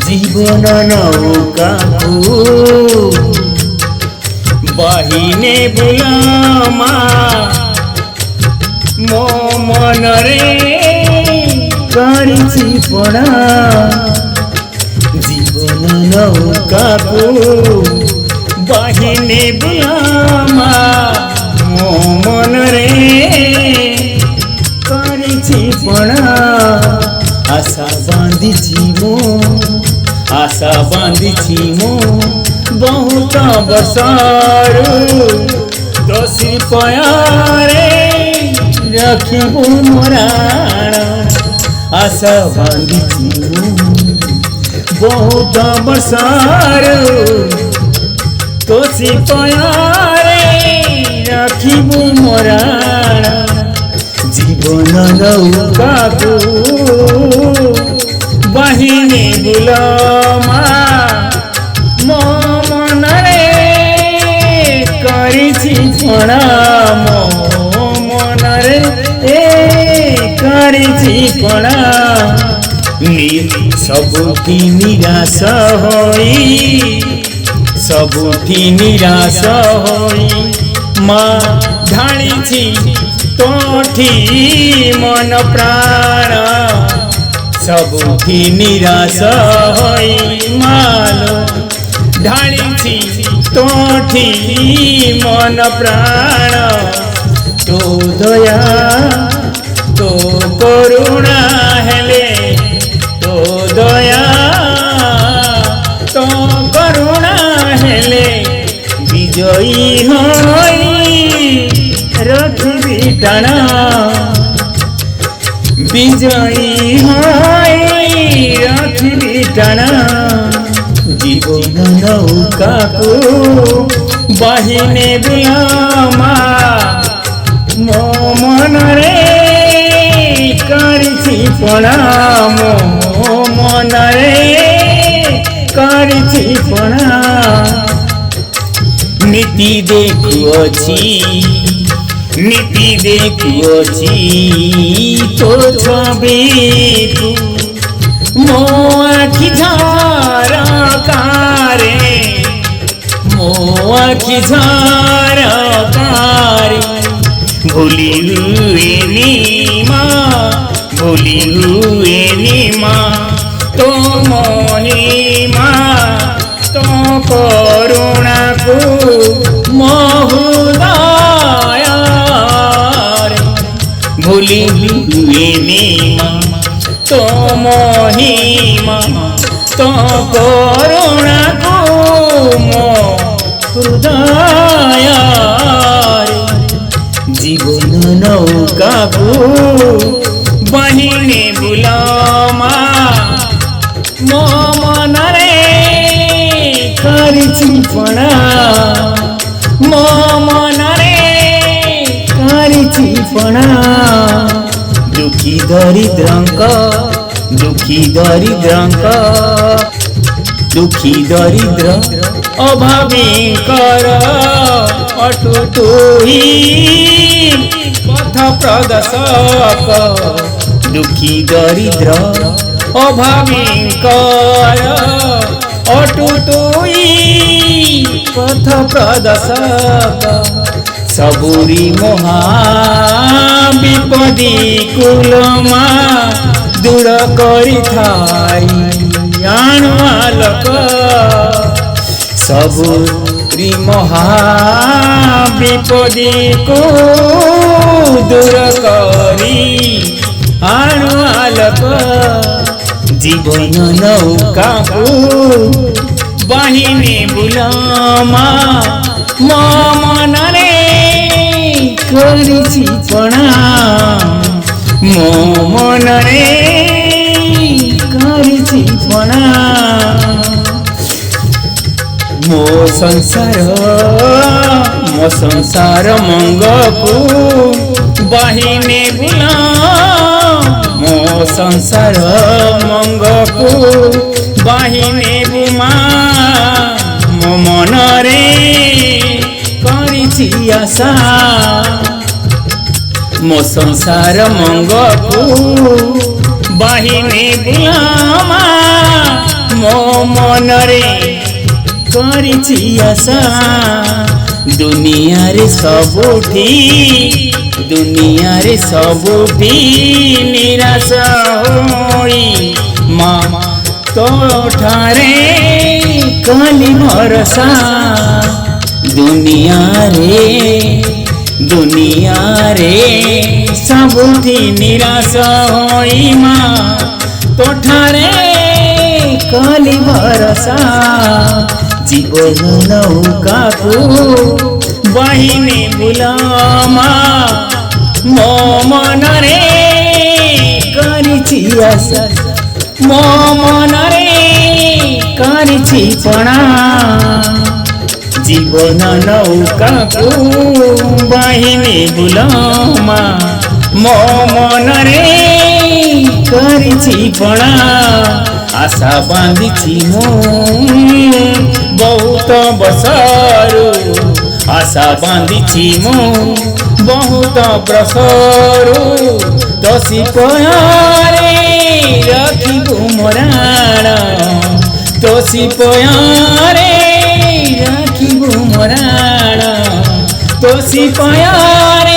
जीवन नौकाको बाहिने बुलामा मो मन रे गरिछि पणा जीवन नौकाको बाहिने बुलामा मो मन रे गरिछि पणा आशा बांधिछि मो बहुत बसारू दोषी पयारे रखिबु मोराण आशा बांधिछि मो बहुत बसारू दोषी पयारे रखिबु मोराण जीवन नौकाको बाहिने बुलामा मो मन रे गरिछि पणा मो मन रे गरिछि पणा सबुठी निराश होई माँ ढालिछि तोठी मन प्राण सबुठी निराश होई मालो ढालिछि तोठी मन प्राण तो दया तो करुणा हेले तो दया तो करुणा हेले विजयी होई रखिबि टाणा विजयी होई रखिबि टाणा जीवन नौकाको बाहिने बुलामा मो मन रे गरिछि पणा मो मन रे गरिछि पणा नीति देखुअछि तो छबिकु मो आखि झरकारे भूली हुए नीमा तो महिमा तो करुणा को महुदाय भूली हुए नीमा तो महिमा तो करुणा को हृदय जीवन नौकाको बाहिने बुलामा मो मन रे गरिछि पणा मो मन रे गरिछि पणा दुखी दरिद्र अभावीकर अटुटुही पथ प्रदर्शक दुखी दरिद्र अभावीकर अटुटुही पथ प्रदर्शक सबुरी महा विपदी कुलमा दूर करिथाई आणुआलक सबुरी महा विपदी को दूर करी आणुआलक जीवन नौकाको बाहिने बुलामा मो मन रे गरिछि पणा मो मन रे गरिछि पणा मो संसार मंगको बाहिने बुला मो संसार मंगको बाहिने ମା ମୋ ମନରେ କରିଛି ଆଶା ମୋ ସଂସାର ମଙ୍ଗକୁ ବାହିନେ ବୁଲାମା ମୋ ମନରେ କରିଛି ଆଶା ଦୁନିଆରେ ସବୁଠି ନିରାଶ ହୋଇ ମା ତୋଠାରେ କଲି ଭରସା ଦୁନିଆରେ ସବୁଠି ନିରାଶ ହୋଇ ମା ତୋଠାରେ କଲି ଭରସା জীবন নৌকাକୁ বাহিনী বুলামা ମୋ ମନରେ କରିଛି ଆଶା ମୋ ମନରେ କରିଛି ପଣା জীবন নৌকাକୁ ବାହିনী ବୁଲାମା ମୋ ମନରେ କରିଛି ପଣା आशा बांधिछि ମୁଁ बहुत बसरू आशा बांधिछि ମୁଁ बहुत बसरू तोसी पयारे रखिबु मोराण तोसी पयारे रखिबु मोराण तोसी पयारे